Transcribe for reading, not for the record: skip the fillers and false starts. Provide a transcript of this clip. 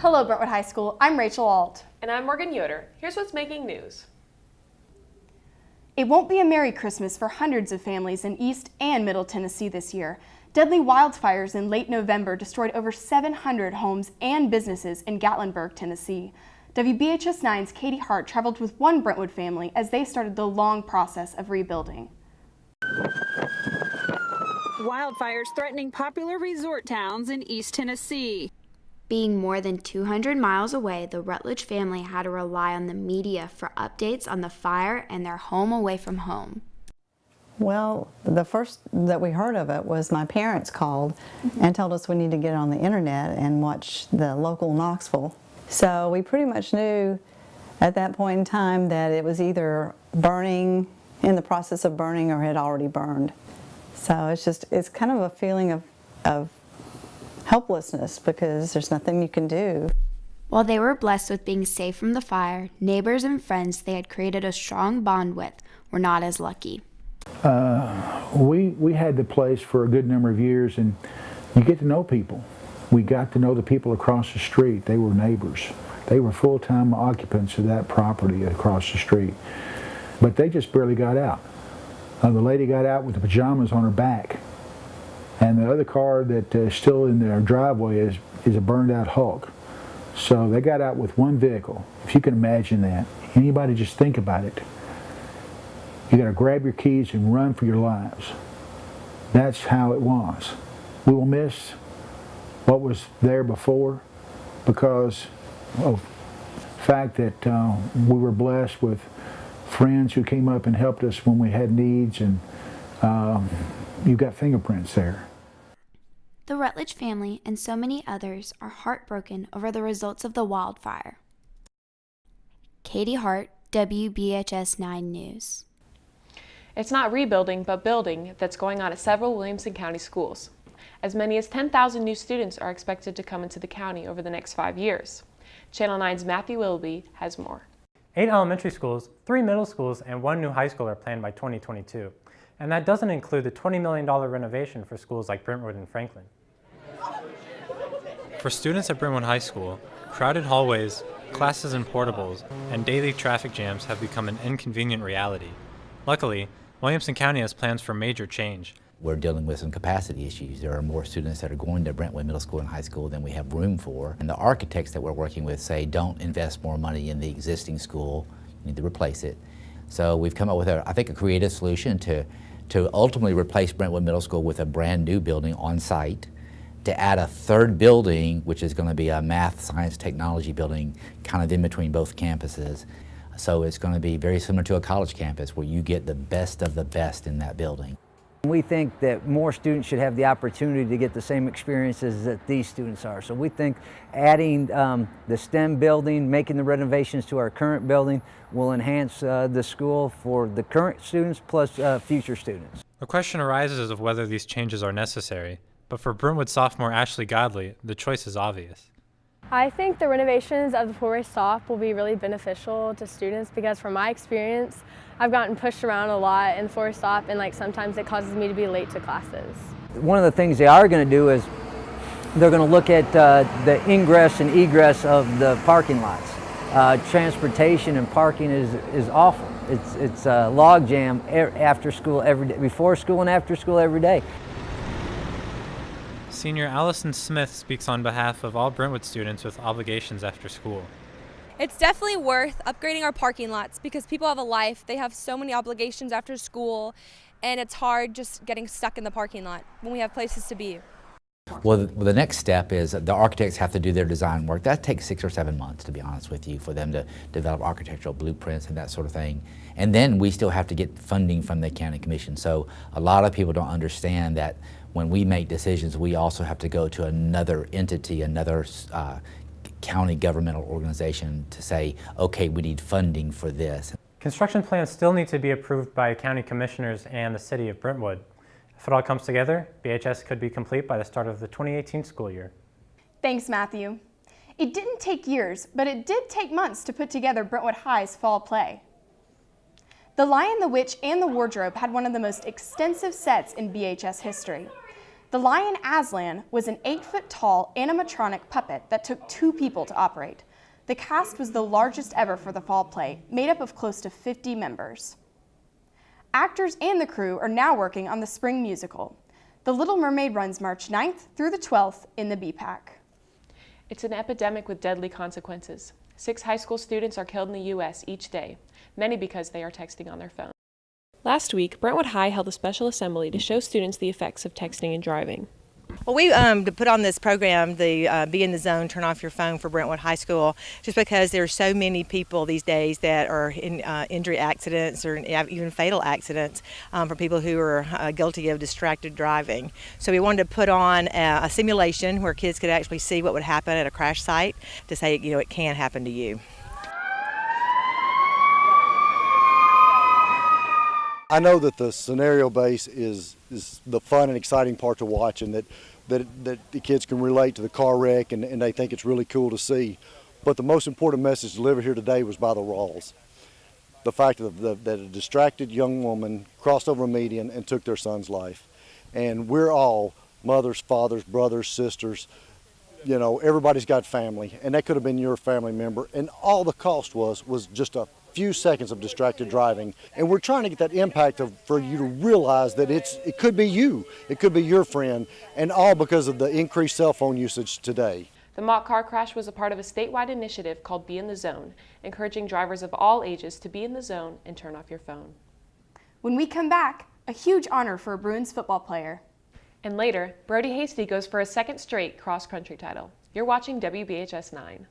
Hello, Brentwood High School. I'm Rachel Alt. And I'm Morgan Yoder. Here's what's making news. It won't be a Merry Christmas for hundreds of families in East and Middle Tennessee this year. Deadly wildfires in late November destroyed over 700 homes and businesses in Gatlinburg, Tennessee. WBHS 9's Katie Hart traveled with one Brentwood family as they started the long process of rebuilding. Wildfires threatening popular resort towns in East Tennessee. Being more than 200 miles away, the Rutledge family had to rely on the media for updates on the fire and their home away from home. Well, the first that we heard of it was my parents called and told us we need to get on the internet and watch the local Knoxville. So we pretty much knew at that point in time that it was either burning, in the process of burning, or had already burned. So it's kind of a feeling of helplessness because there's nothing you can do. While they were blessed with being safe from the fire, neighbors and friends they had created a strong bond with were not as lucky. We had the place for a good number of years, and you get to know people. We got to know the people across the street. They were neighbors. They were full-time occupants of that property across the street. But they just barely got out. The lady got out with the pajamas on her back. And the other car that is still in their driveway is a burned out Hulk. So they got out with one vehicle. If you can imagine that. Anybody just think about it. You got to grab your keys and run for your lives. That's how it was. We will miss what was there before because of the fact that we were blessed with friends who came up and helped us when we had needs, and you've got fingerprints there. The Rutledge family and so many others are heartbroken over the results of the wildfire. Katie Hart, WBHS 9 News. It's not rebuilding, but building that's going on at several Williamson County schools. As many as 10,000 new students are expected to come into the county over the next 5 years. Channel 9's Matthew Willoughby has more. 8 elementary schools, 3 middle schools, and 1 new high school are planned by 2022. And that doesn't include the $20 million renovation for schools like Brentwood and Franklin. For students at Brentwood High School, crowded hallways, classes in portables, and daily traffic jams have become an inconvenient reality. Luckily, Williamson County has plans for major change. We're dealing with some capacity issues. There are more students that are going to Brentwood Middle School and High School than we have room for. And the architects that we're working with say, don't invest more money in the existing school, you need to replace it. So we've come up with, I think, a creative solution to ultimately replace Brentwood Middle School with a brand new building on site, to add a third building, which is going to be a math, science, technology building, kind of in between both campuses. So it's going to be very similar to a college campus where you get the best of the best in that building. We think that more students should have the opportunity to get the same experiences that these students are. So we think adding the STEM building, making the renovations to our current building will enhance the school for the current students plus future students. The question arises of whether these changes are necessary, but for Brentwood sophomore Ashley Godley, the choice is obvious. I think the renovations of the four-way stop will be really beneficial to students because from my experience, I've gotten pushed around a lot in the four-way stop, and sometimes it causes me to be late to classes. One of the things they are going to do is they're going to look at the ingress and egress of the parking lots. Transportation and parking is awful. It's a log jam after school every day, before school and after school every day. Senior Allison Smith speaks on behalf of all Brentwood students with obligations after school. It's definitely worth upgrading our parking lots because people have a life, they have so many obligations after school, and it's hard just getting stuck in the parking lot when we have places to be. Well, the next step is the architects have to do their design work. That takes 6 or 7 months, to be honest with you, for them to develop architectural blueprints and that sort of thing. And then we still have to get funding from the county commission. So a lot of people don't understand that when we make decisions, we also have to go to another entity, another county governmental organization to say, okay, we need funding for this. Construction plans still need to be approved by county commissioners and the city of Brentwood. If it all comes together, BHS could be complete by the start of the 2018 school year. Thanks, Matthew. It didn't take years, but it did take months to put together Brentwood High's fall play. The Lion, the Witch, and the Wardrobe had one of the most extensive sets in BHS history. The lion Aslan was an 8-foot-tall animatronic puppet that took 2 people to operate. The cast was the largest ever for the fall play, made up of close to 50 members. Actors and the crew are now working on the spring musical. The Little Mermaid runs March 9th through the 12th in the BPAC. It's an epidemic with deadly consequences. 6 high school students are killed in the U.S. each day, many because they are texting on their phone. Last week, Brentwood High held a special assembly to show students the effects of texting and driving. Well, we to put on this program, the Be in the Zone, Turn Off Your Phone for Brentwood High School, just because there are so many people these days that are in injury accidents or even fatal accidents for people who are guilty of distracted driving. So we wanted to put on a simulation where kids could actually see what would happen at a crash site to say, you know, it can happen to you. I know that the scenario base is the fun and exciting part to watch, and that the kids can relate to the car wreck and they think it's really cool to see. But the most important message delivered here today was by the Rawls. The fact that a distracted young woman crossed over a median and took their son's life. And we're all mothers, fathers, brothers, sisters, you know, everybody's got family, and that could have been your family member. And all the cost was just a few seconds of distracted driving, and we're trying to get that impact for you to realize that it could be you, it could be your friend, and all because of the increased cell phone usage today. The mock car crash was a part of a statewide initiative called Be in the Zone, encouraging drivers of all ages to be in the zone and turn off your phone. When we come back, a huge honor for a Bruins football player. And later, Brody Hasty goes for a second straight cross-country title. You're watching WBHS 9.